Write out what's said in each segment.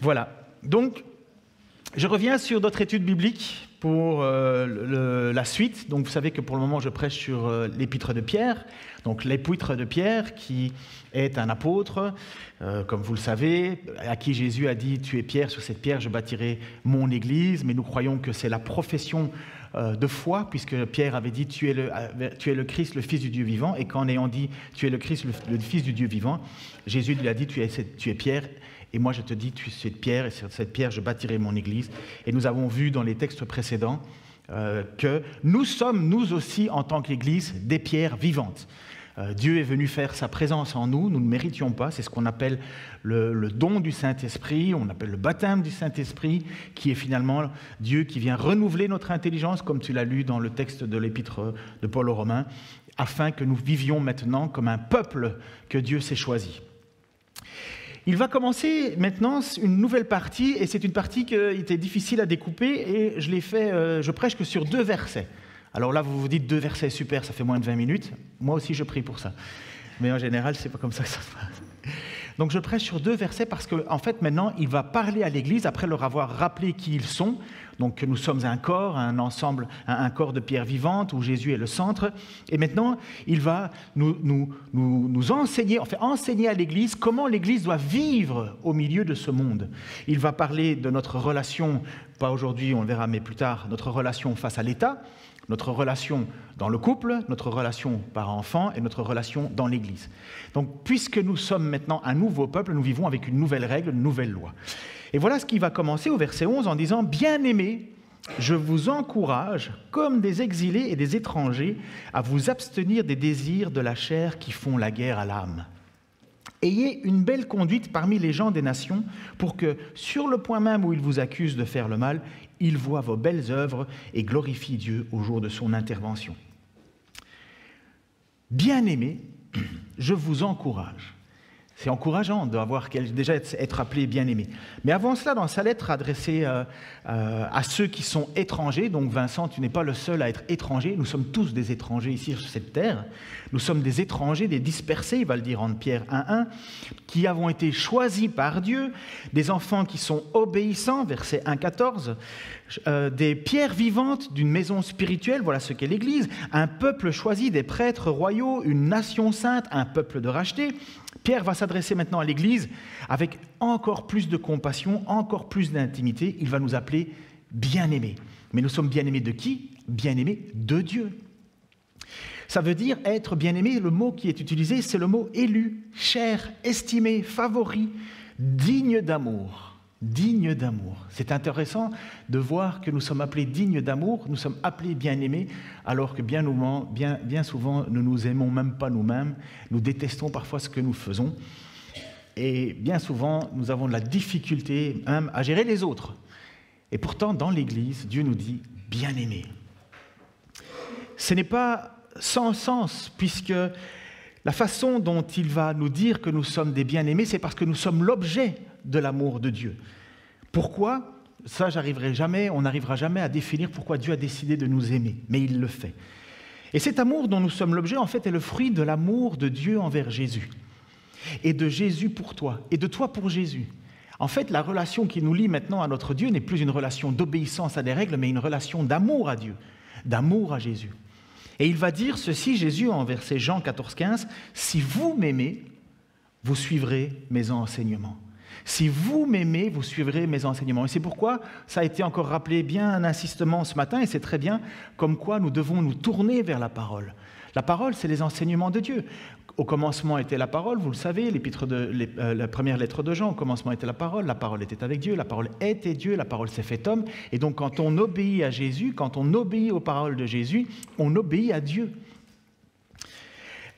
Voilà. Donc, je reviens sur notre étude biblique pour la suite. Donc, vous savez que pour le moment, je prêche sur l'épître de Pierre. Donc, l'épître de Pierre qui est un apôtre, comme vous le savez, à qui Jésus a dit « Tu es Pierre, sur cette pierre, je bâtirai mon église ». Mais nous croyons que c'est la profession de foi, puisque Pierre avait dit tu es le Christ, le Fils du Dieu vivant, et qu'en ayant dit tu es le Christ, le Fils du Dieu vivant, Jésus lui a dit tu es Pierre, et moi je te dis tu es Pierre, et sur cette pierre je bâtirai mon église. Et nous avons vu dans les textes précédents que nous sommes, nous aussi, en tant qu'église, des pierres vivantes. Dieu est venu faire sa présence en nous, nous ne méritions pas, c'est ce qu'on appelle le don du Saint-Esprit, on appelle le baptême du Saint-Esprit, qui est finalement Dieu qui vient renouveler notre intelligence, comme tu l'as lu dans le texte de l'épître de Paul aux Romains, afin que nous vivions maintenant comme un peuple que Dieu s'est choisi. Il va commencer maintenant une nouvelle partie, et c'est une partie qui était difficile à découper, et je prêche que sur 2 versets. Alors là, vous vous dites 2 versets, super, ça fait moins de 20 minutes. Moi aussi, je prie pour ça. Mais en général, c'est pas comme ça que ça se passe. Donc, je prêche sur 2 versets parce qu'en fait, maintenant, il va parler à l'Église après leur avoir rappelé qui ils sont. Donc, que nous sommes un corps, un ensemble, un corps de pierre vivante où Jésus est le centre. Et maintenant, il va nous enseigner, enfin, enseigner à l'Église comment l'Église doit vivre au milieu de ce monde. Il va parler de notre relation, pas aujourd'hui, on le verra, mais plus tard, notre relation face à l'État, notre relation dans le couple, notre relation parent-enfant et notre relation dans l'Église. Donc, puisque nous sommes maintenant un nouveau peuple, nous vivons avec une nouvelle règle, une nouvelle loi. Et voilà ce qui va commencer au verset 11 en disant « Bien-aimés, je vous encourage, comme des exilés et des étrangers, à vous abstenir des désirs de la chair qui font la guerre à l'âme. Ayez une belle conduite parmi les gens des nations, pour que, sur le point même où ils vous accusent de faire le mal, ils voient vos belles œuvres et glorifient Dieu au jour de son intervention. Bien-aimés, je vous encourage. » C'est encourageant déjà être appelé bien-aimé. Mais avant cela, dans sa lettre adressée à ceux qui sont étrangers, donc Vincent, tu n'es pas le seul à être étranger, nous sommes tous des étrangers ici sur cette terre, nous sommes des étrangers, des dispersés, il va le dire en Pierre 1.1, qui avons été choisis par Dieu, des enfants qui sont obéissants, verset 1.14, des pierres vivantes d'une maison spirituelle, voilà ce qu'est l'Église, un peuple choisi, des prêtres royaux, une nation sainte, un peuple de racheté. Pierre va s'adresser maintenant à l'Église avec encore plus de compassion, encore plus d'intimité. Il va nous appeler bien-aimés. Mais nous sommes bien-aimés de qui? Bien-aimés de Dieu. Ça veut dire être bien-aimé. Le mot qui est utilisé, c'est le mot élu, cher, estimé, favori, digne d'amour. Digne d'amour. C'est intéressant de voir que nous sommes appelés dignes d'amour, nous sommes appelés bien-aimés, alors que bien souvent, nous ne nous aimons même pas nous-mêmes, nous détestons parfois ce que nous faisons, et bien souvent, nous avons de la difficulté même à gérer les autres. Et pourtant, dans l'Église, Dieu nous dit « bien-aimés ». Ce n'est pas sans sens, puisque la façon dont il va nous dire que nous sommes des bien-aimés, c'est parce que nous sommes l'objet de l'amour de Dieu. Pourquoi? Ça, on n'arrivera jamais à définir pourquoi Dieu a décidé de nous aimer, mais il le fait. Et cet amour dont nous sommes l'objet, en fait, est le fruit de l'amour de Dieu envers Jésus, et de Jésus pour toi, et de toi pour Jésus. En fait, la relation qui nous lie maintenant à notre Dieu n'est plus une relation d'obéissance à des règles, mais une relation d'amour à Dieu, d'amour à Jésus. Et il va dire ceci, Jésus, en verset Jean 14,15, « Si vous m'aimez, vous suivrez mes enseignements. » Si vous m'aimez, vous suivrez mes enseignements. Et c'est pourquoi ça a été encore rappelé bien insistement ce matin, et c'est très bien, comme quoi nous devons nous tourner vers la parole. La parole, c'est les enseignements de Dieu. Au commencement était la parole, vous le savez, la première lettre de Jean, au commencement était la parole était avec Dieu, la parole était Dieu, la parole s'est faite homme. Et donc quand on obéit à Jésus, quand on obéit aux paroles de Jésus, on obéit à Dieu.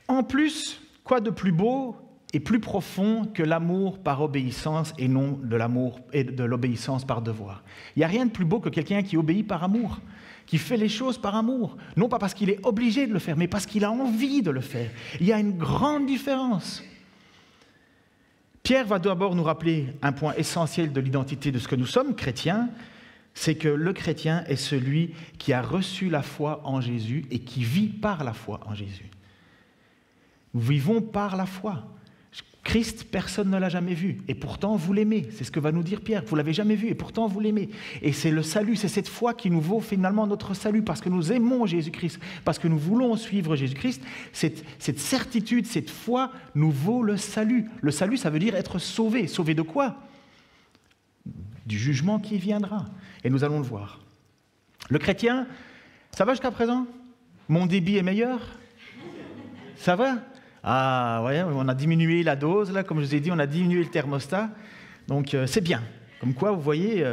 En plus, quoi de plus beau et plus profond que l'amour par obéissance et non de l'amour et de l'obéissance par devoir. Il n'y a rien de plus beau que quelqu'un qui obéit par amour, qui fait les choses par amour, non pas parce qu'il est obligé de le faire, mais parce qu'il a envie de le faire. Il y a une grande différence. Pierre va d'abord nous rappeler un point essentiel de l'identité de ce que nous sommes, chrétiens, c'est que le chrétien est celui qui a reçu la foi en Jésus et qui vit par la foi en Jésus. Nous vivons par la foi. Christ, personne ne l'a jamais vu, et pourtant vous l'aimez. C'est ce que va nous dire Pierre. Vous l'avez jamais vu, et pourtant vous l'aimez. Et c'est le salut, c'est cette foi qui nous vaut finalement notre salut, parce que nous aimons Jésus-Christ, parce que nous voulons suivre Jésus-Christ. Cette certitude, cette foi nous vaut le salut. Le salut, ça veut dire être sauvé. Sauvé de quoi? Du jugement qui viendra. Et nous allons le voir. Le chrétien, ça va jusqu'à présent? Mon débit est meilleur? Ça va? Ah, ouais, on a diminué la dose, là, comme je vous ai dit, on a diminué le thermostat. Donc, c'est bien. Comme quoi, vous voyez...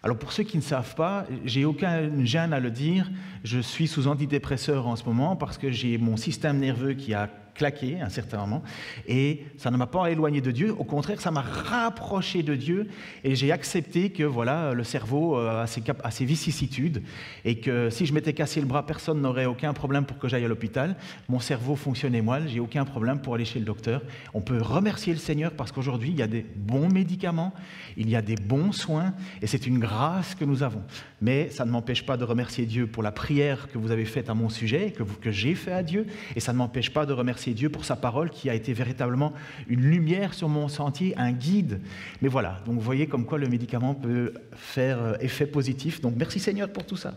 Alors, pour ceux qui ne savent pas, j'ai aucun gêne à le dire, je suis sous antidépresseur en ce moment parce que j'ai mon système nerveux qui a claqué à un certain moment, et ça ne m'a pas éloigné de Dieu, au contraire, ça m'a rapproché de Dieu, et j'ai accepté que voilà, le cerveau a ses vicissitudes, et que si je m'étais cassé le bras, personne n'aurait aucun problème pour que j'aille à l'hôpital. Mon cerveau fonctionnait mal, j'ai aucun problème pour aller chez le docteur. On peut remercier le Seigneur parce qu'aujourd'hui, il y a des bons médicaments, il y a des bons soins, et c'est une grâce que nous avons. Mais ça ne m'empêche pas de remercier Dieu pour la prière que vous avez faite à mon sujet, que j'ai fait à Dieu, et ça ne m'empêche pas de remercier Dieu pour sa parole qui a été véritablement une lumière sur mon sentier, un guide. Mais voilà, donc vous voyez comme quoi le médicament peut faire effet positif. Donc merci Seigneur pour tout ça.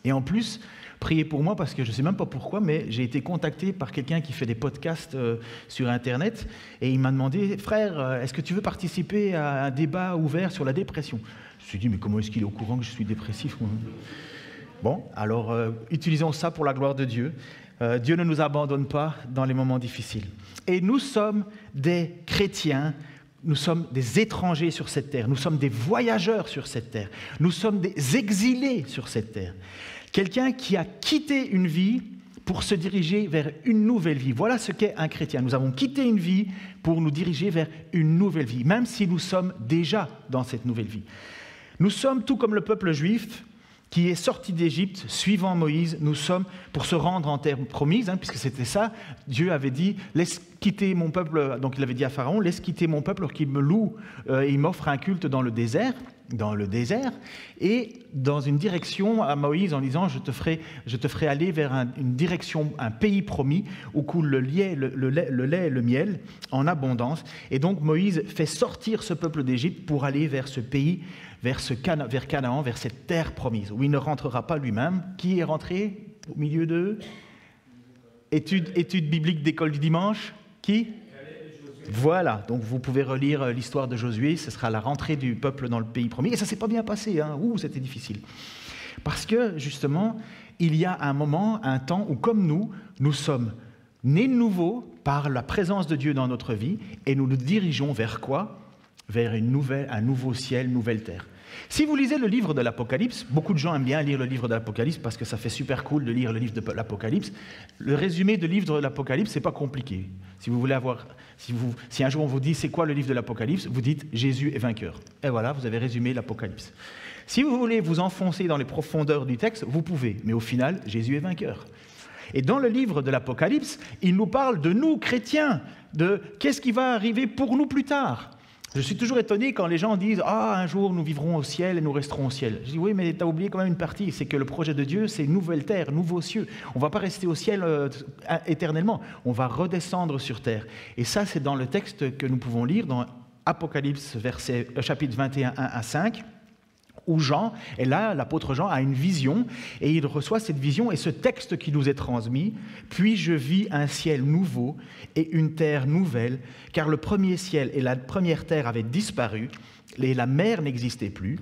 Et en plus, priez pour moi parce que je ne sais même pas pourquoi, mais j'ai été contacté par quelqu'un qui fait des podcasts sur Internet et il m'a demandé « Frère, est-ce que tu veux participer à un débat ouvert sur la dépression ?» Je me suis dit « Mais comment est-ce qu'il est au courant que je suis dépressif ?» Bon, alors utilisons ça pour la gloire de Dieu. Dieu ne nous abandonne pas dans les moments difficiles. Et nous sommes des chrétiens, nous sommes des étrangers sur cette terre, nous sommes des voyageurs sur cette terre, nous sommes des exilés sur cette terre. Quelqu'un qui a quitté une vie pour se diriger vers une nouvelle vie. Voilà ce qu'est un chrétien. Nous avons quitté une vie pour nous diriger vers une nouvelle vie, même si nous sommes déjà dans cette nouvelle vie. Nous sommes tout comme le peuple juif, qui est sorti d'Égypte, suivant Moïse, nous sommes pour se rendre en terre promise, puisque c'était ça, Dieu avait dit, laisse quitter mon peuple, donc il avait dit à Pharaon, laisse quitter mon peuple qu'il me loue, et il m'offre un culte dans le désert, et dans une direction à Moïse en disant, je te ferai aller vers une direction, un pays promis, où coule le lait et le miel en abondance, et donc Moïse fait sortir ce peuple d'Égypte pour aller vers ce pays, vers Canaan, vers cette terre promise, où il ne rentrera pas lui-même. Qui est rentré au milieu de études bibliques d'école du dimanche? Qui? Voilà, donc vous pouvez relire l'histoire de Josué, ce sera la rentrée du peuple dans le pays promis, et ça ne s'est pas bien passé, c'était difficile. Parce que, justement, il y a un moment, un temps où, comme nous sommes nés de nouveau par la présence de Dieu dans notre vie, et nous nous dirigeons vers quoi? Vers un nouveau ciel, nouvelle terre. Si vous lisez le livre de l'Apocalypse, beaucoup de gens aiment bien lire le livre de l'Apocalypse parce que ça fait super cool de lire le livre de l'Apocalypse. Le résumé du livre de l'Apocalypse, c'est pas compliqué. Si vous voulez si un jour on vous dit c'est quoi le livre de l'Apocalypse, vous dites Jésus est vainqueur. Et voilà, vous avez résumé l'Apocalypse. Si vous voulez vous enfoncer dans les profondeurs du texte, vous pouvez, mais au final, Jésus est vainqueur. Et dans le livre de l'Apocalypse, il nous parle de nous, chrétiens, de qu'est-ce qui va arriver pour nous plus tard. Je suis toujours étonné quand les gens disent « Ah, un jour, nous vivrons au ciel et nous resterons au ciel. » Je dis « Oui, mais tu as oublié quand même une partie, c'est que le projet de Dieu, c'est nouvelle terre, nouveaux cieux. On ne va pas rester au ciel éternellement, on va redescendre sur terre. » Et ça, c'est dans le texte que nous pouvons lire dans Apocalypse, chapitre 21, 1 à 5, où Jean, et là, l'apôtre Jean a une vision, et il reçoit cette vision et ce texte qui nous est transmis. « Puis je vis un ciel nouveau et une terre nouvelle, car le premier ciel et la première terre avaient disparu, et la mer n'existait plus.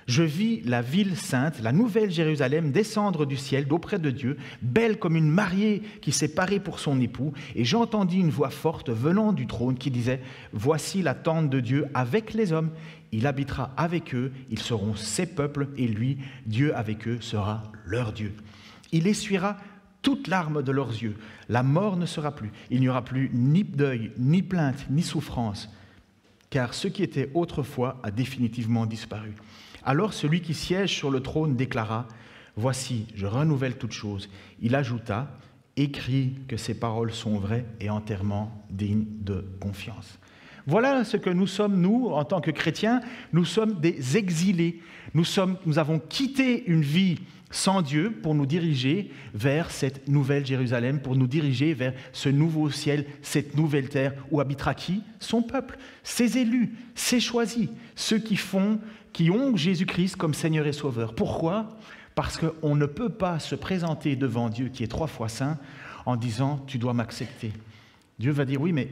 Je vis la ville sainte, la nouvelle Jérusalem, descendre du ciel d'auprès de Dieu, belle comme une mariée qui s'est parée pour son époux. Et j'entendis une voix forte venant du trône qui disait « Voici la tente de Dieu avec les hommes. Il habitera avec eux, ils seront ses peuples, et lui, Dieu avec eux, sera leur Dieu. Il essuiera toute larme de leurs yeux. La mort ne sera plus. Il n'y aura plus ni deuil, ni plainte, ni souffrance, car ce qui était autrefois a définitivement disparu. » Alors celui qui siège sur le trône déclara « Voici, je renouvelle toutes choses. » Il ajouta « Écris que ces paroles sont vraies et entièrement dignes de confiance. » Voilà ce que nous sommes, nous, en tant que chrétiens. Nous sommes des exilés. Nous avons quitté une vie sans Dieu pour nous diriger vers cette nouvelle Jérusalem, pour nous diriger vers ce nouveau ciel, cette nouvelle terre où habitera qui? Son peuple, ses élus, ses choisis, ceux qui ont Jésus-Christ comme Seigneur et Sauveur. Pourquoi? Parce qu'on ne peut pas se présenter devant Dieu qui est 3 fois saint en disant « tu dois m'accepter ». Dieu va dire « oui, mais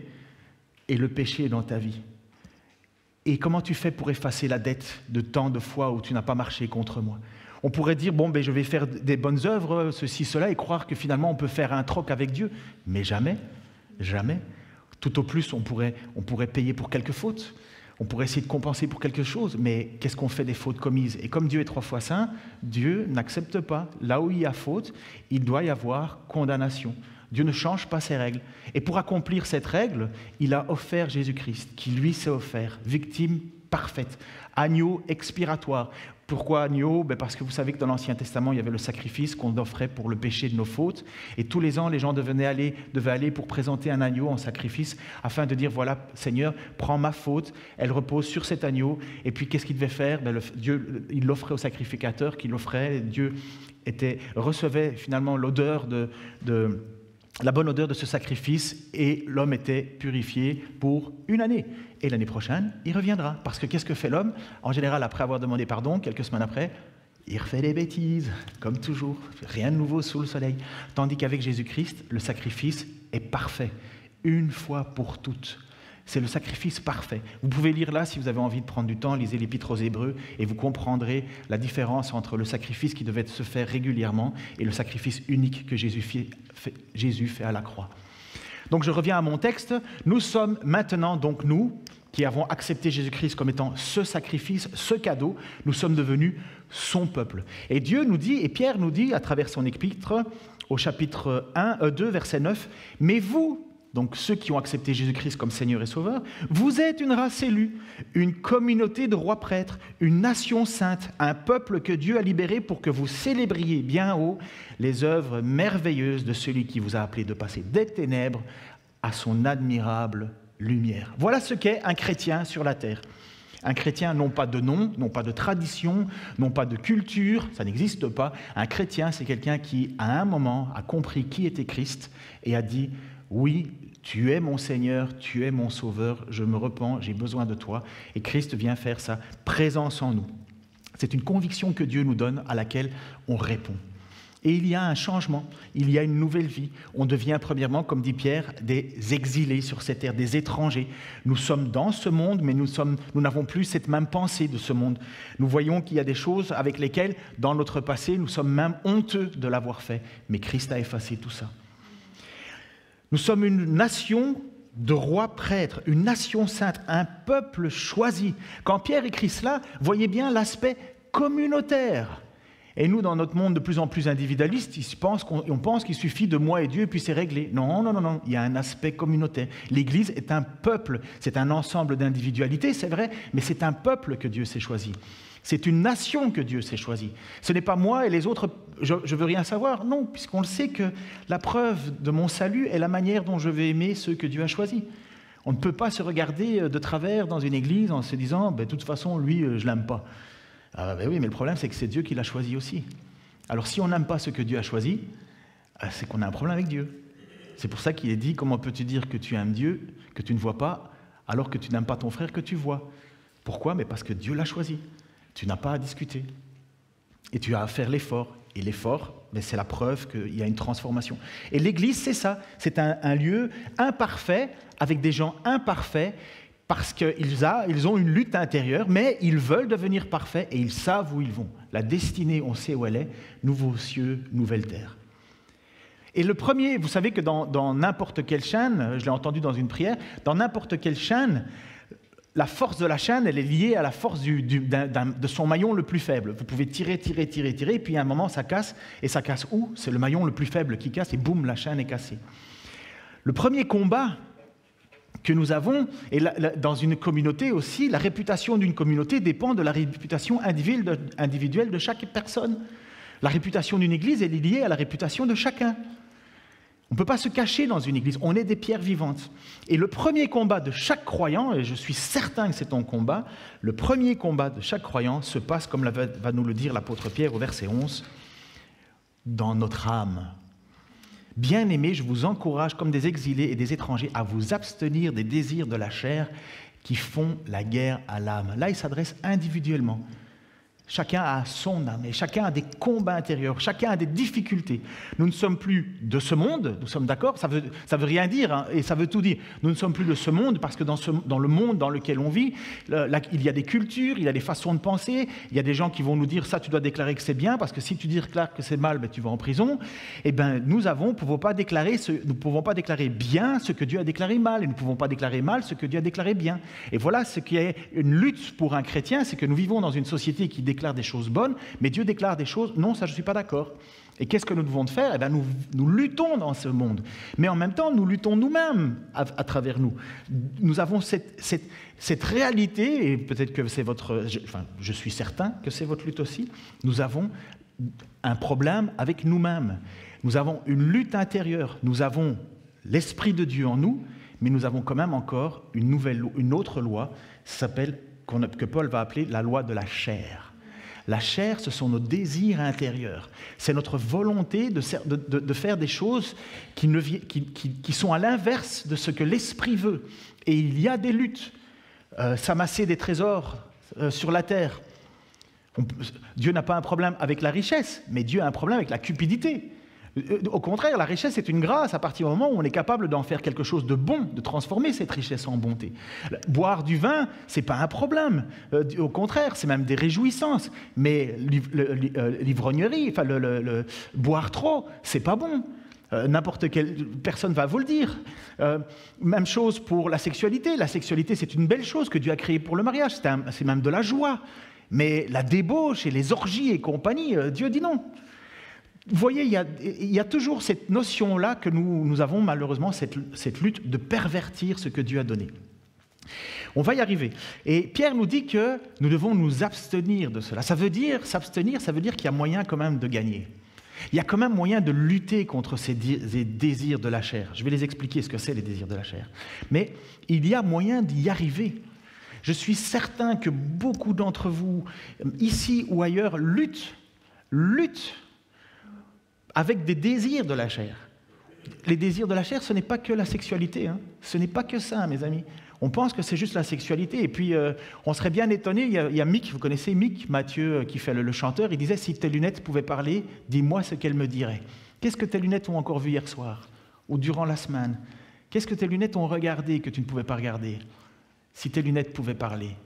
et le péché est dans ta vie. Et comment tu fais pour effacer la dette de tant de fois où tu n'as pas marché contre moi ?» On pourrait dire, bon, je vais faire des bonnes œuvres, ceci, cela, et croire que finalement on peut faire un troc avec Dieu. Mais jamais, jamais. Tout au plus, on pourrait payer pour quelques fautes. On pourrait essayer de compenser pour quelque chose. Mais qu'est-ce qu'on fait des fautes commises? Et comme Dieu est 3 fois saint, Dieu n'accepte pas. Là où il y a faute, il doit y avoir condamnation. Dieu ne change pas ses règles. Et pour accomplir cette règle, il a offert Jésus-Christ, qui lui s'est offert, victime parfaite, agneau expiratoire. Pourquoi agneau? Parce que vous savez que dans l'Ancien Testament, il y avait le sacrifice qu'on offrait pour le péché de nos fautes. Et tous les ans, les gens devaient aller pour présenter un agneau en sacrifice afin de dire, voilà, Seigneur, prends ma faute, elle repose sur cet agneau. Et puis, qu'est-ce qu'il devait faire? Dieu, il l'offrait au sacrificateur qui l'offrait. Dieu recevait finalement l'odeur la bonne odeur de ce sacrifice et l'homme était purifié pour 1 année. Et l'année prochaine, il reviendra. Parce que qu'est-ce que fait l'homme? En général, après avoir demandé pardon, quelques semaines après, il refait des bêtises, comme toujours. Rien de nouveau sous le soleil. Tandis qu'avec Jésus-Christ, le sacrifice est parfait. 1 fois pour toutes. C'est le sacrifice parfait. Vous pouvez lire là, si vous avez envie de prendre du temps, lisez l'Épître aux Hébreux et vous comprendrez la différence entre le sacrifice qui devait se faire régulièrement et le sacrifice unique que Jésus fait à la croix. Donc je reviens à mon texte. Nous sommes maintenant, donc nous, qui avons accepté Jésus-Christ comme étant ce sacrifice, ce cadeau, nous sommes devenus son peuple. Et Dieu nous dit, et Pierre nous dit à travers son épître, au chapitre 2, verset 9, « Mais vous, donc ceux qui ont accepté Jésus-Christ comme Seigneur et Sauveur, vous êtes une race élue, une communauté de rois prêtres, une nation sainte, un peuple que Dieu a libéré pour que vous célébriez bien haut les œuvres merveilleuses de celui qui vous a appelé de passer des ténèbres à son admirable lumière. » Voilà ce qu'est un chrétien sur la terre. Un chrétien, non pas de nom, non pas de tradition, non pas de culture, ça n'existe pas. Un chrétien, c'est quelqu'un qui, à un moment, a compris qui était Christ et a dit « Oui, tu es mon Seigneur, tu es mon Sauveur, je me repens, j'ai besoin de toi. » Et Christ vient faire sa présence en nous. C'est une conviction que Dieu nous donne, à laquelle on répond. Et il y a un changement, il y a une nouvelle vie. On devient premièrement, comme dit Pierre, des exilés sur cette terre, des étrangers. Nous sommes dans ce monde, mais nous n'avons plus cette même pensée de ce monde. Nous voyons qu'il y a des choses avec lesquelles, dans notre passé, nous sommes même honteux de l'avoir fait. Mais Christ a effacé tout ça. Nous sommes une nation de rois prêtres, une nation sainte, un peuple choisi. Quand Pierre écrit cela, voyez bien l'aspect communautaire. Et nous, dans notre monde de plus en plus individualiste, on pense qu'il suffit de moi et Dieu et puis c'est réglé. Non, non, non, non, il y a un aspect communautaire. L'Église est un peuple, c'est un ensemble d'individualités, c'est vrai, mais c'est un peuple que Dieu s'est choisi. C'est une nation que Dieu s'est choisie. Ce n'est pas moi et les autres, je ne veux rien savoir. Non, puisqu'on le sait que la preuve de mon salut est la manière dont je vais aimer ceux que Dieu a choisis. On ne peut pas se regarder de travers dans une église en se disant « de toute façon, lui, je ne l'aime pas ». Oui, mais le problème, c'est que c'est Dieu qui l'a choisi aussi. Alors, si on n'aime pas ce que Dieu a choisi, c'est qu'on a un problème avec Dieu. C'est pour ça qu'il est dit, comment peux-tu dire que tu aimes Dieu, que tu ne vois pas, alors que tu n'aimes pas ton frère que tu vois? Pourquoi? Mais parce que Dieu l'a choisi. Tu n'as pas à discuter. Et tu as à faire l'effort. Et l'effort, c'est la preuve qu'il y a une transformation. Et l'Église, c'est ça. C'est un lieu imparfait, avec des gens imparfaits, parce qu'ils ont une lutte intérieure, mais ils veulent devenir parfaits et ils savent où ils vont. La destinée, on sait où elle est, nouveaux cieux, nouvelle terre. Et le premier, vous savez que dans n'importe quelle chaîne, je l'ai entendu dans une prière, dans n'importe quelle chaîne, la force de la chaîne, elle est liée à la force de son maillon le plus faible. Vous pouvez tirer, et puis à un moment, ça casse. Et ça casse où? C'est le maillon le plus faible qui casse, et boum, la chaîne est cassée. Le premier combat que nous avons, et dans une communauté aussi, la réputation d'une communauté dépend de la réputation individuelle de chaque personne. La réputation d'une église est liée à la réputation de chacun. On ne peut pas se cacher dans une église, on est des pierres vivantes. Et le premier combat de chaque croyant, et je suis certain que c'est ton combat, le premier combat de chaque croyant se passe, comme va nous le dire l'apôtre Pierre au verset 11, dans notre âme. Bien-aimés, je vous encourage, comme des exilés et des étrangers, à vous abstenir des désirs de la chair qui font la guerre à l'âme. Là, il s'adresse individuellement. Chacun a son âme et chacun a des combats intérieurs, chacun a des difficultés. Nous ne sommes plus de ce monde, nous sommes d'accord, ça veut rien dire hein, et ça veut tout dire. Nous ne sommes plus de ce monde parce que dans le monde dans lequel on vit, il y a des cultures, il y a des façons de penser, il y a des gens qui vont nous dire ça tu dois déclarer que c'est bien parce que si tu déclares que c'est mal, ben, tu vas en prison. Eh ben, nous ne pouvons pas déclarer bien ce que Dieu a déclaré mal et nous ne pouvons pas déclarer mal ce que Dieu a déclaré bien. Et voilà ce qui est une lutte pour un chrétien, c'est que nous vivons dans une société qui déclare des choses bonnes, mais Dieu déclare des choses, non, ça je ne suis pas d'accord. Et qu'est-ce que nous devons faire ? Eh bien, nous luttons dans ce monde, mais en même temps, nous luttons nous-mêmes à travers nous. Nous avons cette réalité, et peut-être que c'est je suis certain que c'est votre lutte aussi, nous avons un problème avec nous-mêmes. Nous avons une lutte intérieure, nous avons l'Esprit de Dieu en nous, mais nous avons quand même encore une autre loi, que Paul va appeler la loi de la chair. La chair, ce sont nos désirs intérieurs. C'est notre volonté de faire des choses qui sont à l'inverse de ce que l'Esprit veut. Et il y a des luttes. S'amasser des trésors sur la terre. Dieu n'a pas un problème avec la richesse, mais Dieu a un problème avec la cupidité. Au contraire, la richesse est une grâce à partir du moment où on est capable d'en faire quelque chose de bon, de transformer cette richesse en bonté. Boire du vin, ce n'est pas un problème. Au contraire, c'est même des réjouissances. Mais l'ivrognerie, boire trop, ce n'est pas bon. N'importe quelle personne va vous le dire. Même chose pour la sexualité. La sexualité, c'est une belle chose que Dieu a créée pour le mariage. C'est même de la joie. Mais la débauche et les orgies et compagnie, Dieu dit non. Vous voyez, il y a toujours cette notion-là que nous avons malheureusement, cette lutte de pervertir ce que Dieu a donné. On va y arriver. Et Pierre nous dit que nous devons nous abstenir de cela. S'abstenir, ça veut dire qu'il y a moyen quand même de gagner. Il y a quand même moyen de lutter contre ces désirs de la chair. Je vais les expliquer ce que c'est les désirs de la chair. Mais il y a moyen d'y arriver. Je suis certain que beaucoup d'entre vous, ici ou ailleurs, luttent avec des désirs de la chair. Les désirs de la chair, ce n'est pas que la sexualité. Hein. Ce n'est pas que ça, mes amis. On pense que c'est juste la sexualité. Et puis, on serait bien étonné. Il y a Mick, vous connaissez Mick, Mathieu, qui fait le chanteur. Il disait, si tes lunettes pouvaient parler, dis-moi ce qu'elles me diraient. Qu'est-ce que tes lunettes ont encore vu hier soir? Ou durant la semaine? Qu'est-ce que tes lunettes ont regardé que tu ne pouvais pas regarder? Si tes lunettes pouvaient parler,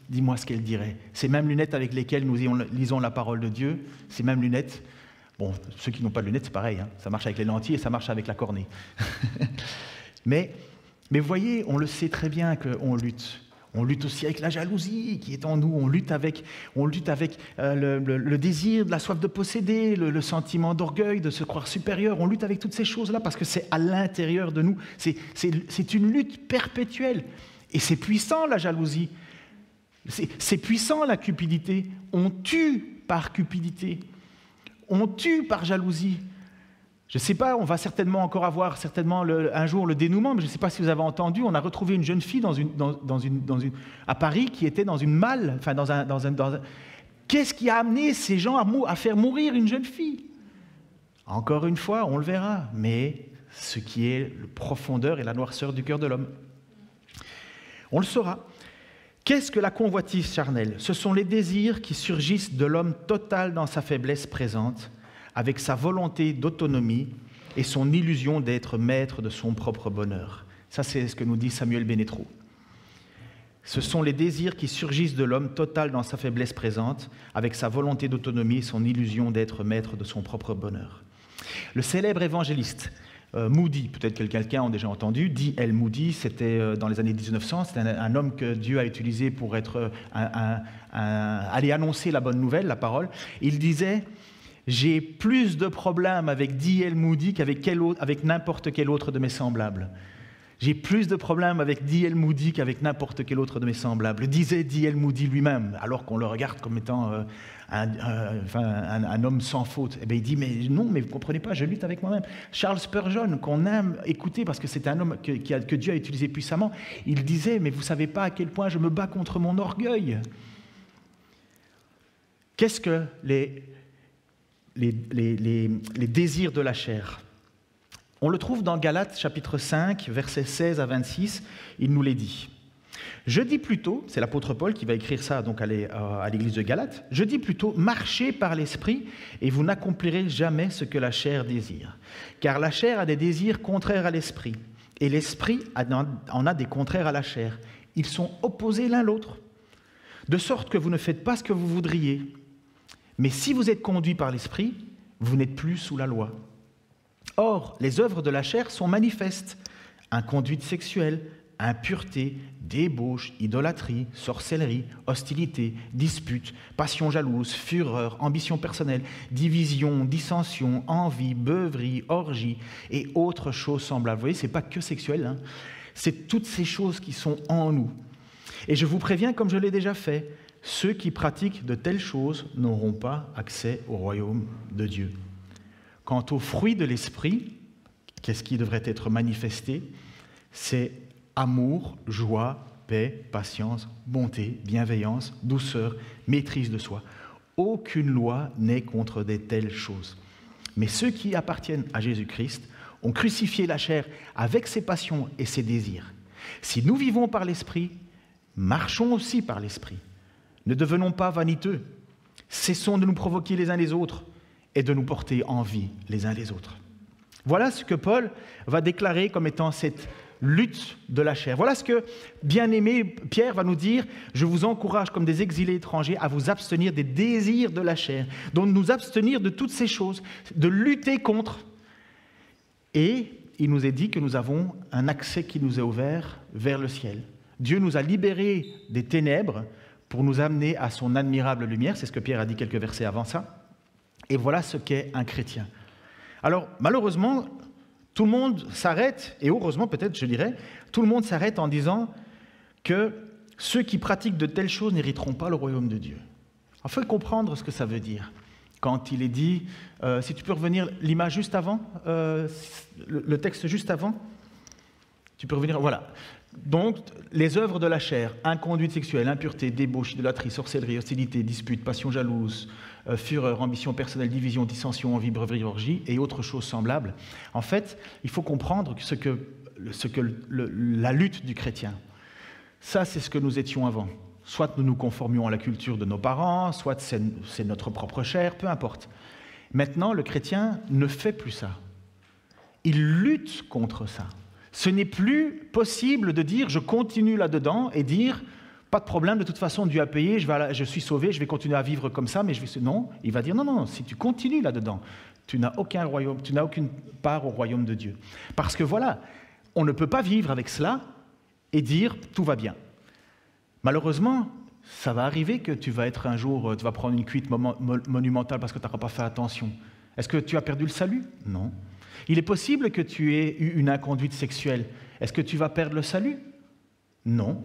dis-moi ce qu'elles diraient. Ces mêmes lunettes avec lesquelles nous lisons la parole de Dieu, ces mêmes lunettes. Bon, ceux qui n'ont pas de lunettes, c'est pareil, hein. Ça marche avec les lentilles et ça marche avec la cornée. mais vous voyez, on le sait très bien qu'on lutte. On lutte aussi avec la jalousie qui est en nous. On lutte avec le désir, la soif de posséder, le sentiment d'orgueil, de se croire supérieur. On lutte avec toutes ces choses-là parce que c'est à l'intérieur de nous. C'est une lutte perpétuelle. Et c'est puissant, la jalousie. C'est puissant, la cupidité. On tue par cupidité. On tue par jalousie. Je ne sais pas, on va certainement encore avoir un jour le dénouement, mais je ne sais pas si vous avez entendu, on a retrouvé une jeune fille à Paris qui était dans une malle. Qu'est-ce qui a amené ces gens à faire mourir une jeune fille? Encore une fois, on le verra, mais ce qui est la profondeur et la noirceur du cœur de l'homme. On le saura. Qu'est-ce que la convoitise charnelle? Ce sont les désirs qui surgissent de l'homme total dans sa faiblesse présente, avec sa volonté d'autonomie et son illusion d'être maître de son propre bonheur. Ça, c'est ce que nous dit Samuel Benetro. Ce sont les désirs qui surgissent de l'homme total dans sa faiblesse présente, avec sa volonté d'autonomie et son illusion d'être maître de son propre bonheur. Le célèbre évangéliste Moody, peut-être que quelqu'un a déjà entendu, D.L. Moody, c'était dans les années 1900, c'était un homme que Dieu a utilisé pour aller annoncer la bonne nouvelle, la parole. Il disait « J'ai plus de problèmes avec D.L. Moody qu'avec n'importe quel autre de mes semblables. J'ai plus de problèmes avec D.L. Moody qu'avec n'importe quel autre de mes semblables. » Disait D.L. Moody lui-même, alors qu'on le regarde comme étant un homme sans faute. Et bien, il dit, mais non, mais vous ne comprenez pas, je lutte avec moi-même. Charles Spurgeon, qu'on aime écouter parce que c'est un homme que Dieu a utilisé puissamment, il disait, mais vous ne savez pas à quel point je me bats contre mon orgueil. Qu'est-ce que les désirs de la chair. On le trouve dans Galates chapitre 5, versets 16 à 26, il nous les dit. Je dis plutôt, c'est l'apôtre Paul qui va écrire ça donc à l'église de Galates, je dis plutôt, marchez par l'esprit et vous n'accomplirez jamais ce que la chair désire. Car la chair a des désirs contraires à l'esprit et l'esprit en a des contraires à la chair. Ils sont opposés l'un l'autre, de sorte que vous ne faites pas ce que vous voudriez. Mais si vous êtes conduits par l'esprit, vous n'êtes plus sous la loi. Or, les œuvres de la chair sont manifestes, inconduite sexuelle, impureté, débauche, idolâtrie, sorcellerie, hostilité, dispute, passion jalouse, fureur, ambition personnelle, division, dissension, envie, beuverie, orgie et autres choses semblables. Vous voyez, ce n'est pas que sexuel, hein. C'est toutes ces choses qui sont en nous. Et je vous préviens, comme je l'ai déjà fait, ceux qui pratiquent de telles choses n'auront pas accès au royaume de Dieu. Quant aux fruits de l'esprit, qu'est-ce qui devrait être manifesté? C'est amour, joie, paix, patience, bonté, bienveillance, douceur, maîtrise de soi. Aucune loi n'est contre de telles choses. Mais ceux qui appartiennent à Jésus-Christ ont crucifié la chair avec ses passions et ses désirs. Si nous vivons par l'esprit, marchons aussi par l'esprit. Ne devenons pas vaniteux. Cessons de nous provoquer les uns les autres et de nous porter envie les uns les autres. Voilà ce que Paul va déclarer comme étant cette lutte de la chair. Voilà ce que, bien-aimé, Pierre va nous dire. Je vous encourage, comme des exilés étrangers, à vous abstenir des désirs de la chair, donc nous abstenir de toutes ces choses, de lutter contre. Et il nous est dit que nous avons un accès qui nous est ouvert vers le ciel. Dieu nous a libérés des ténèbres pour nous amener à son admirable lumière. C'est ce que Pierre a dit quelques versets avant ça. Et voilà ce qu'est un chrétien. Alors, malheureusement, tout le monde s'arrête, et heureusement peut-être, je dirais, tout le monde s'arrête en disant que ceux qui pratiquent de telles choses n'hériteront pas le royaume de Dieu. Il faut comprendre ce que ça veut dire. Quand il est dit, si tu peux revenir l'image juste avant, le texte juste avant, tu peux revenir, voilà. Donc, les œuvres de la chair, inconduite sexuelle, impureté, débauche, idolâtrie, sorcellerie, hostilité, dispute, passion jalouse, fureur, ambition personnelle, division, dissension, envie, beuverie, orgie et autres choses semblables. En fait, il faut comprendre la lutte du chrétien. Ça, c'est ce que nous étions avant. Soit nous nous conformions à la culture de nos parents, soit c'est notre propre chair, peu importe. Maintenant, le chrétien ne fait plus ça. Il lutte contre ça. Ce n'est plus possible de dire « je continue là-dedans » et dire « pas de problème, de toute façon Dieu a payé, je suis sauvé, je vais continuer à vivre comme ça, mais je vais... » Non, il va dire « non, si tu continues là-dedans, tu n'as aucune part au royaume de Dieu. » Parce que voilà, on ne peut pas vivre avec cela et dire « tout va bien ». Malheureusement, ça va arriver que tu vas être un jour, tu vas prendre une cuite monumentale parce que tu n'auras pas fait attention. Est-ce que tu as perdu le salut? Non. Il est possible que tu aies eu une inconduite sexuelle. Est-ce que tu vas perdre le salut? Non.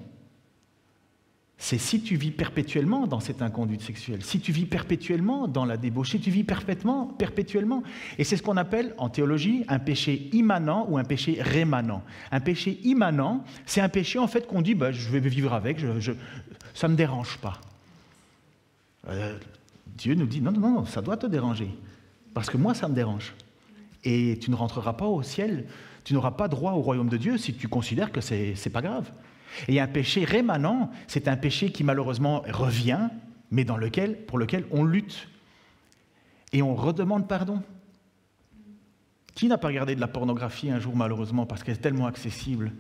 C'est si tu vis perpétuellement dans cette inconduite sexuelle, si tu vis perpétuellement dans la débauche, si tu vis perpétuellement. Et c'est ce qu'on appelle en théologie un péché immanent ou un péché rémanent. Un péché immanent, c'est un péché en fait qu'on dit je vais vivre avec, ça ne me dérange pas. Dieu nous dit non, ça doit te déranger, parce que moi ça me dérange. Et tu ne rentreras pas au ciel, tu n'auras pas droit au royaume de Dieu si tu considères que c'est pas grave. Et un péché rémanent, c'est un péché qui malheureusement revient, mais pour lequel on lutte. Et on redemande pardon. Qui n'a pas regardé de la pornographie un jour malheureusement parce qu'elle est tellement accessible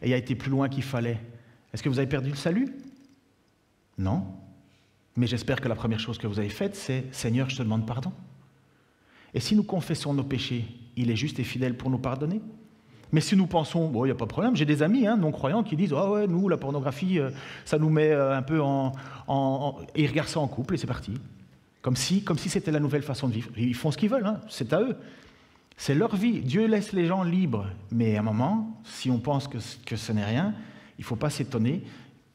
et a été plus loin qu'il fallait? Est-ce que vous avez perdu le salut? Non. Mais j'espère que la première chose que vous avez faite, c'est « Seigneur, je te demande pardon ». Et si nous confessons nos péchés, il est juste et fidèle pour nous pardonner. Mais si nous pensons, il n'y a pas de problème, j'ai des amis non-croyants qui disent « Ah ouais, nous, la pornographie, ça nous met un peu Et ils regardent ça en couple et c'est parti. Comme si c'était la nouvelle façon de vivre. Ils font ce qu'ils veulent, c'est à eux. C'est leur vie. Dieu laisse les gens libres. Mais à un moment, si on pense que ce n'est rien, il ne faut pas s'étonner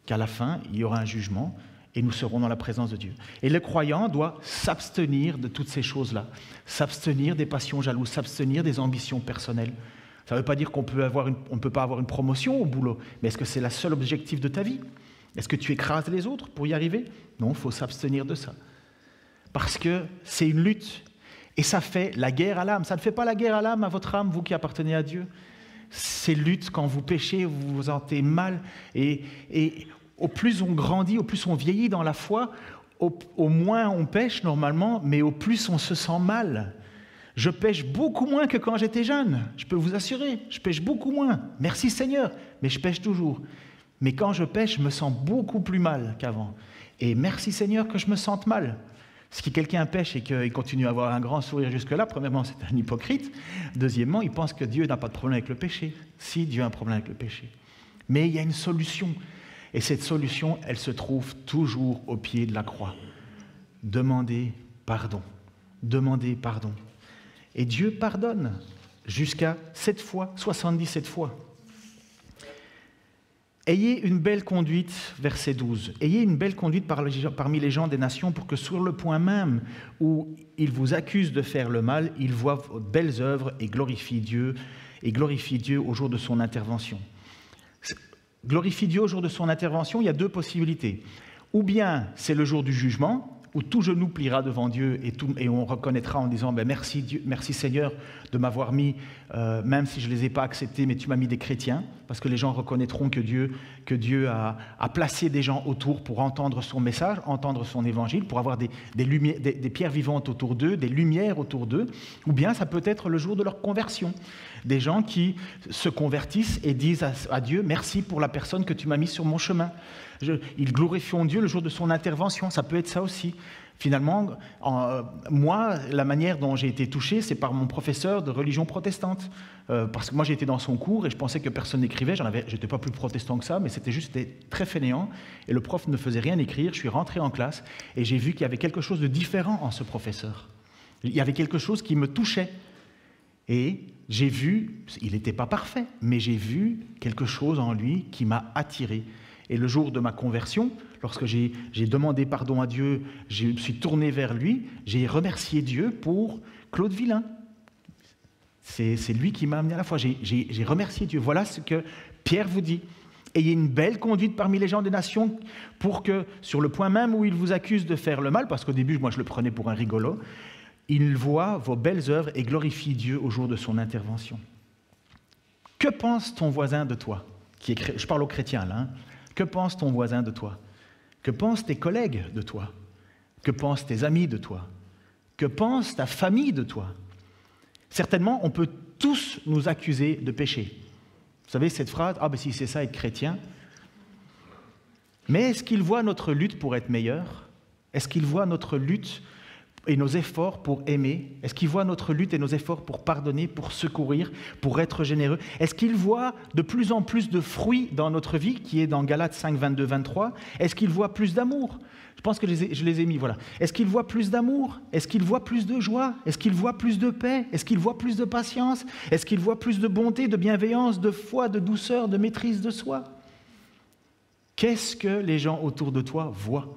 qu'à la fin, il y aura un jugement et nous serons dans la présence de Dieu. Et le croyant doit s'abstenir de toutes ces choses-là, s'abstenir des passions jalouses, s'abstenir des ambitions personnelles. Ça ne veut pas dire qu'on ne peut pas avoir une promotion au boulot, mais est-ce que c'est le seul objectif de ta vie? Est-ce que tu écrases les autres pour y arriver? Non, il faut s'abstenir de ça. Parce que c'est une lutte. Et ça fait la guerre à l'âme. Ça ne fait pas la guerre à l'âme, à votre âme, vous qui appartenez à Dieu. Ces luttes, quand vous péchez, vous vous sentez mal. Et au plus on grandit, au plus on vieillit dans la foi, au moins on pêche normalement, mais au plus on se sent mal. Je pêche beaucoup moins que quand j'étais jeune, je peux vous assurer. Je pêche beaucoup moins. Merci Seigneur, mais je pêche toujours. Mais quand je pêche, je me sens beaucoup plus mal qu'avant. Et merci Seigneur que je me sente mal. Si quelqu'un pêche et qu'il continue à avoir un grand sourire jusque-là, premièrement, c'est un hypocrite. Deuxièmement, il pense que Dieu n'a pas de problème avec le péché. Si, Dieu a un problème avec le péché. Mais il y a une solution. Et cette solution, elle se trouve toujours au pied de la croix. Demandez pardon. Demandez pardon. Et Dieu pardonne jusqu'à 7 fois, 77 fois. Ayez une belle conduite, verset 12. Ayez une belle conduite parmi les gens des nations pour que sur le point même où ils vous accusent de faire le mal, ils voient vos belles œuvres et glorifient Dieu au jour de son intervention. Glorifie Dieu au jour de son intervention, il y a deux possibilités. Ou bien c'est le jour du jugement, où tout genou pliera devant Dieu et on reconnaîtra en disant merci Dieu, merci Seigneur de m'avoir mis, même si je ne les ai pas acceptés, mais tu m'as mis des chrétiens, parce que les gens reconnaîtront que Dieu a placé des gens autour pour entendre son message, entendre son évangile, pour avoir des pierres vivantes autour d'eux, des lumières autour d'eux. Ou bien ça peut être le jour de leur conversion, des gens qui se convertissent et disent à Dieu merci pour la personne que tu m'as mis sur mon chemin. Ils glorifient Dieu le jour de son intervention, ça peut être ça aussi. Finalement, moi, la manière dont j'ai été touché, c'est par mon professeur de religion protestante. Parce que moi, j'étais dans son cours et je pensais que personne n'écrivait. Je n'étais pas plus protestant que ça, mais c'était très fainéant. Et le prof ne faisait rien écrire. Je suis rentré en classe et j'ai vu qu'il y avait quelque chose de différent en ce professeur. Il y avait quelque chose qui me touchait. Et j'ai vu, il n'était pas parfait, mais j'ai vu quelque chose en lui qui m'a attiré. Et le jour de ma conversion, lorsque j'ai demandé pardon à Dieu, je me suis tourné vers lui, j'ai remercié Dieu pour Claude Villain. C'est lui qui m'a amené à la foi. J'ai remercié Dieu. Voilà ce que Pierre vous dit. Ayez une belle conduite parmi les gens des nations pour que, sur le point même où ils vous accusent de faire le mal, parce qu'au début, moi je le prenais pour un rigolo, ils voient vos belles œuvres et glorifient Dieu au jour de son intervention. Que pense ton voisin de toi? Je parle aux chrétiens là. Que pense ton voisin de toi? Que pensent tes collègues de toi? Que pensent tes amis de toi? Que pense ta famille de toi? Certainement, on peut tous nous accuser de péché. Vous savez cette phrase, « Ah ben si c'est ça être chrétien ». Mais est-ce qu'ils voient notre lutte pour être meilleurs? Est-ce qu'ils voient notre lutte et nos efforts pour aimer? Est-ce qu'ils voient notre lutte et nos efforts pour pardonner, pour secourir, pour être généreux? Est-ce qu'ils voient de plus en plus de fruits dans notre vie, qui est dans Galates 5, 22, 23? Est-ce qu'ils voient plus d'amour? Je pense que je les ai mis, voilà. Est-ce qu'ils voient plus d'amour? Est-ce qu'ils voient plus de joie? Est-ce qu'ils voient plus de paix? Est-ce qu'ils voient plus de patience? Est-ce qu'ils voient plus de bonté, de bienveillance, de foi, de douceur, de maîtrise de soi? Qu'est-ce que les gens autour de toi voient?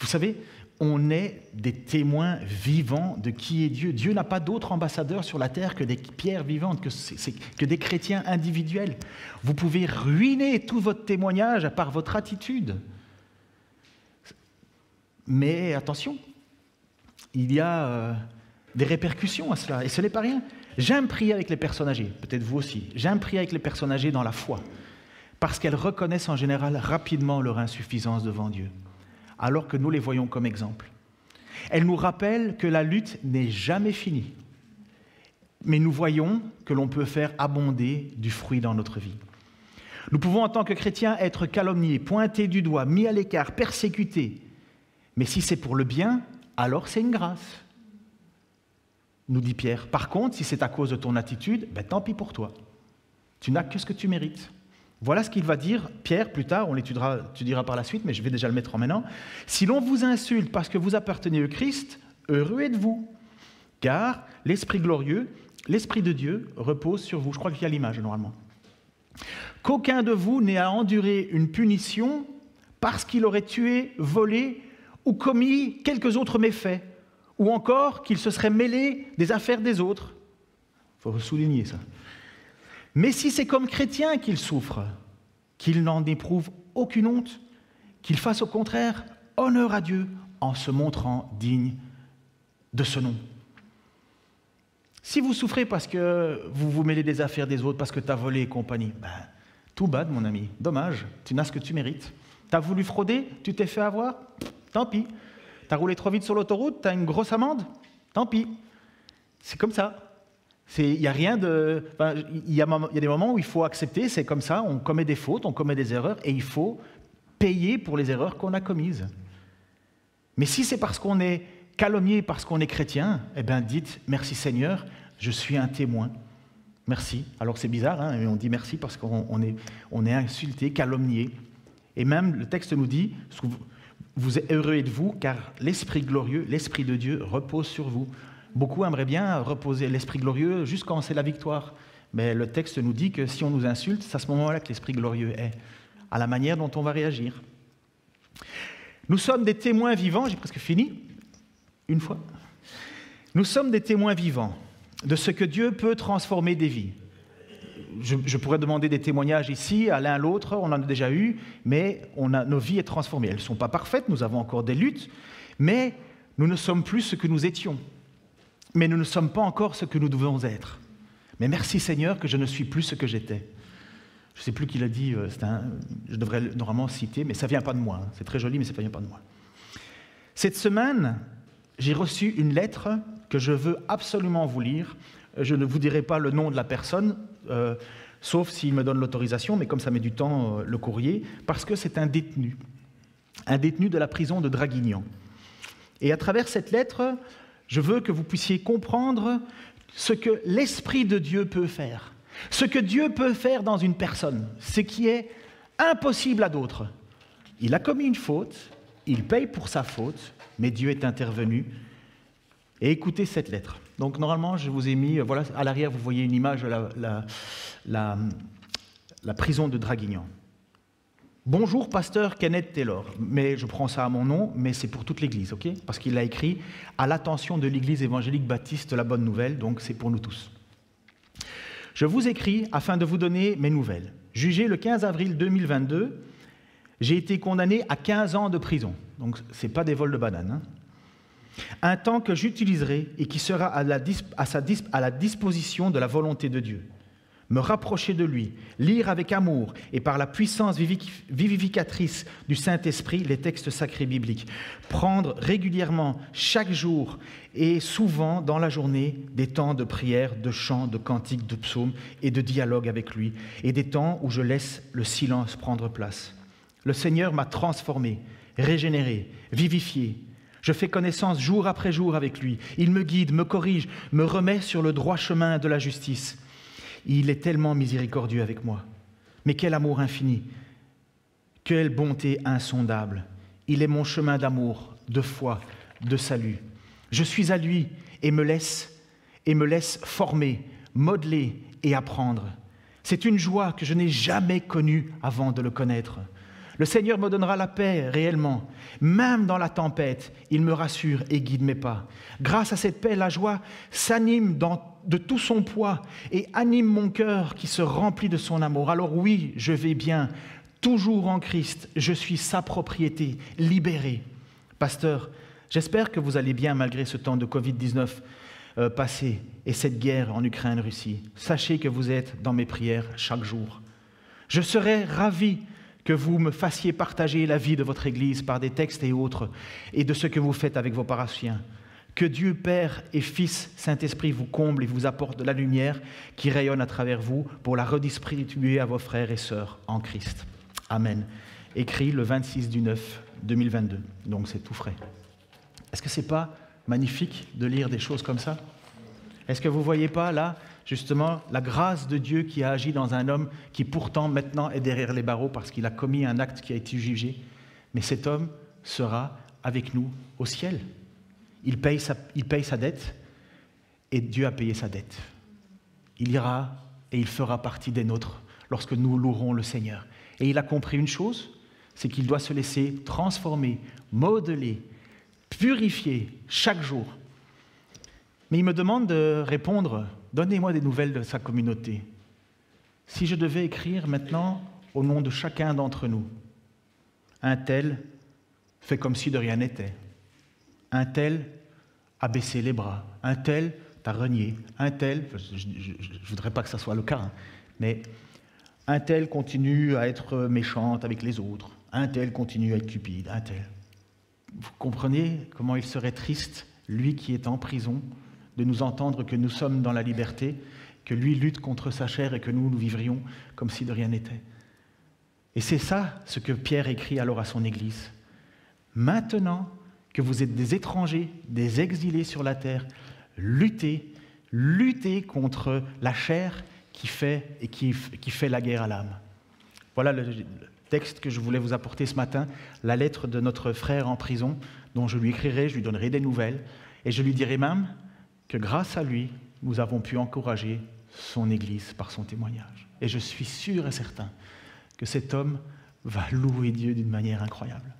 Vous savez, on est des témoins vivants de qui est Dieu. Dieu n'a pas d'autre ambassadeur sur la terre que des pierres vivantes, que des chrétiens individuels. Vous pouvez ruiner tout votre témoignage par votre attitude. Mais attention, il y a des répercussions à cela, et ce n'est pas rien. J'aime prier avec les personnes âgées, peut-être vous aussi. J'aime prier avec les personnes âgées dans la foi, parce qu'elles reconnaissent en général rapidement leur insuffisance devant Dieu, alors que nous les voyons comme exemple. Elles nous rappellent que la lutte n'est jamais finie, mais nous voyons que l'on peut faire abonder du fruit dans notre vie. Nous pouvons en tant que chrétiens être calomniés, pointés du doigt, mis à l'écart, persécutés, mais si c'est pour le bien, alors c'est une grâce, nous dit Pierre. Par contre, si c'est à cause de ton attitude, tant pis pour toi. Tu n'as que ce que tu mérites. Voilà ce qu'il va dire, Pierre, plus tard, tu diras par la suite, mais je vais déjà le mettre en maintenant. Si l'on vous insulte parce que vous appartenez au Christ, heureux êtes-vous, car l'Esprit glorieux, l'Esprit de Dieu repose sur vous. Je crois qu'il y a l'image, normalement. Qu'aucun de vous n'ait à endurer une punition parce qu'il aurait tué, volé ou commis quelques autres méfaits, ou encore qu'il se serait mêlé des affaires des autres. Il faut souligner ça. Mais si c'est comme chrétien qu'il souffre, qu'il n'en éprouve aucune honte, qu'il fasse au contraire honneur à Dieu en se montrant digne de ce nom. Si vous souffrez parce que vous vous mêlez des affaires des autres, parce que tu as volé et compagnie, tout bad, mon ami. Dommage, tu n'as ce que tu mérites. Tu as voulu frauder, tu t'es fait avoir, tant pis. Tu as roulé trop vite sur l'autoroute, tu as une grosse amende, tant pis. C'est comme ça. Il y a rien de... il y a des moments où il faut accepter, c'est comme ça, on commet des fautes, on commet des erreurs, et il faut payer pour les erreurs qu'on a commises. Mais si c'est parce qu'on est calomnié, parce qu'on est chrétien, eh bien dites, merci Seigneur, je suis un témoin. Merci. Alors c'est bizarre, hein, mais on dit merci parce qu'on est insulté, calomnié. Et même le texte nous dit, vous êtes heureux êtes-vous, car l'Esprit glorieux, l'Esprit de Dieu repose sur vous. Beaucoup aimeraient bien reposer l'Esprit glorieux juste quand c'est la victoire. Mais le texte nous dit que si on nous insulte, c'est à ce moment-là que l'Esprit glorieux est, à la manière dont on va réagir. Nous sommes des témoins vivants, j'ai presque fini, une fois. Nous sommes des témoins vivants de ce que Dieu peut transformer des vies. Je pourrais demander des témoignages ici, à l'un à l'autre, on en a déjà eu, mais nos vies sont transformées. Elles ne sont pas parfaites, nous avons encore des luttes, mais nous ne sommes plus ce que nous étions. Mais nous ne sommes pas encore ce que nous devons être. Mais merci Seigneur que je ne suis plus ce que j'étais. Je ne sais plus qui l'a dit, je devrais normalement citer, mais ça ne vient pas de moi. C'est très joli, mais ça ne vient pas de moi. Cette semaine, j'ai reçu une lettre que je veux absolument vous lire. Je ne vous dirai pas le nom de la personne, sauf s'il me donne l'autorisation, mais comme ça met du temps, le courrier, parce que c'est un détenu de la prison de Draguignan. Et à travers cette lettre, je veux que vous puissiez comprendre ce que l'Esprit de Dieu peut faire. Ce que Dieu peut faire dans une personne, ce qui est impossible à d'autres. Il a commis une faute, il paye pour sa faute, mais Dieu est intervenu. Et écoutez cette lettre. Donc normalement, je vous ai mis, voilà, à l'arrière, vous voyez une image de la prison de Draguignan. Bonjour, pasteur Kenneth Taylor. Mais je prends ça à mon nom, mais c'est pour toute l'Église, ok ? Parce qu'il l'a écrit à l'attention de l'Église évangélique baptiste La Bonne Nouvelle, donc c'est pour nous tous. Je vous écris afin de vous donner mes nouvelles. Jugé le 15 avril 2022, j'ai été condamné à 15 ans de prison. Donc ce n'est pas des vols de bananes, hein. Un temps que j'utiliserai et qui sera à la disposition de la volonté de Dieu. Me rapprocher de lui, lire avec amour et par la puissance vivificatrice du Saint-Esprit les textes sacrés bibliques. Prendre régulièrement, chaque jour et souvent dans la journée, des temps de prière, de chant, de cantiques, de psaumes et de dialogue avec lui, et des temps où je laisse le silence prendre place. Le Seigneur m'a transformé, régénéré, vivifié. Je fais connaissance jour après jour avec lui. Il me guide, me corrige, me remet sur le droit chemin de la justice. Il est tellement miséricordieux avec moi. Mais quel amour infini, quelle bonté insondable. Il est mon chemin d'amour, de foi, de salut. Je suis à lui et me laisse former, modeler et apprendre. C'est une joie que je n'ai jamais connue avant de le connaître. Le Seigneur me donnera la paix réellement. Même dans la tempête, il me rassure et guide mes pas. Grâce à cette paix, la joie s'anime de tout son poids et anime mon cœur qui se remplit de son amour. Alors oui, je vais bien, toujours en Christ. Je suis sa propriété, libéré. Pasteur, j'espère que vous allez bien malgré ce temps de Covid-19 passé et cette guerre en Ukraine-Russie. Sachez que vous êtes dans mes prières chaque jour. Je serai ravi que vous me fassiez partager la vie de votre Église par des textes et autres, et de ce que vous faites avec vos paroissiens. Que Dieu, Père et Fils, Saint-Esprit vous comble et vous apporte de la lumière qui rayonne à travers vous pour la redistribuer à vos frères et sœurs en Christ. Amen. Écrit le 26/9/2022, donc c'est tout frais. Est-ce que ce n'est pas magnifique de lire des choses comme ça ? Est-ce que vous ne voyez pas là, justement, la grâce de Dieu qui a agi dans un homme qui pourtant maintenant est derrière les barreaux parce qu'il a commis un acte qui a été jugé. Mais cet homme sera avec nous au ciel. Il paye sa dette et Dieu a payé sa dette. Il ira et il fera partie des nôtres lorsque nous louerons le Seigneur. Et il a compris une chose, c'est qu'il doit se laisser transformer, modeler, purifier chaque jour. Mais il me demande de répondre, donnez-moi des nouvelles de sa communauté. Si je devais écrire maintenant au nom de chacun d'entre nous, un tel fait comme si de rien n'était, un tel a baissé les bras, un tel tu as renié. Un tel, je ne voudrais pas que ça soit le cas, hein, mais un tel continue à être méchante avec les autres. Un tel continue à être cupide. Un tel. Vous comprenez comment il serait triste, lui qui est en prison, de nous entendre que nous sommes dans la liberté, que lui lutte contre sa chair et que nous vivrions comme si de rien n'était. Et c'est ça ce que Pierre écrit alors à son Église. Maintenant que vous êtes des étrangers, des exilés sur la terre, luttez contre la chair qui fait la guerre à l'âme. Voilà le texte que je voulais vous apporter ce matin, la lettre de notre frère en prison, dont je lui écrirai, je lui donnerai des nouvelles, et je lui dirai même que grâce à lui, nous avons pu encourager son Église par son témoignage. Et je suis sûr et certain que cet homme va louer Dieu d'une manière incroyable.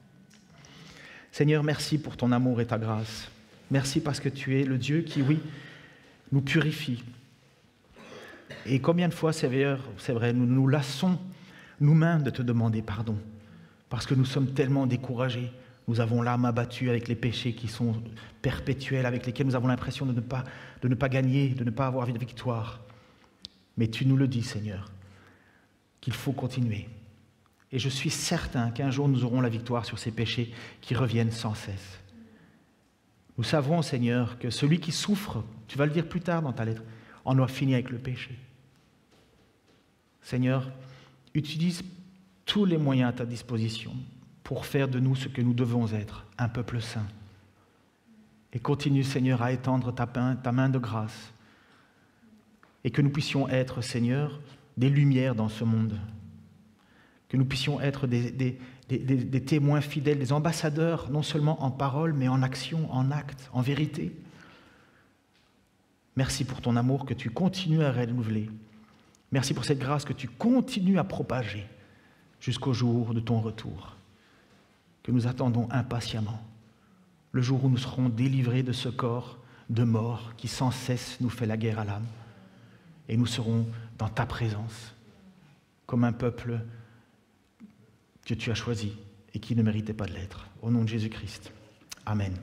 Seigneur, merci pour ton amour et ta grâce. Merci parce que tu es le Dieu qui, oui, nous purifie. Et combien de fois, c'est vrai, nous nous lassons nous-mêmes de te demander pardon, parce que nous sommes tellement découragés. Nous avons l'âme abattue avec les péchés qui sont perpétuels, avec lesquels nous avons l'impression de ne pas gagner, de ne pas avoir de victoire. Mais tu nous le dis, Seigneur, qu'il faut continuer. Et je suis certain qu'un jour nous aurons la victoire sur ces péchés qui reviennent sans cesse. Nous savons, Seigneur, que celui qui souffre, tu vas le dire plus tard dans ta lettre, en doit finir avec le péché. Seigneur, utilise tous les moyens à ta disposition pour faire de nous ce que nous devons être, un peuple saint. Et continue, Seigneur, à étendre ta main de grâce. Et que nous puissions être, Seigneur, des lumières dans ce monde. Que nous puissions être des témoins fidèles, des ambassadeurs, non seulement en parole, mais en action, en acte, en vérité. Merci pour ton amour que tu continues à renouveler. Merci pour cette grâce que tu continues à propager jusqu'au jour de ton retour, que nous attendons impatiemment, le jour où nous serons délivrés de ce corps de mort qui sans cesse nous fait la guerre à l'âme, et nous serons dans ta présence, comme un peuple que tu as choisi et qui ne méritait pas de l'être. Au nom de Jésus-Christ. Amen.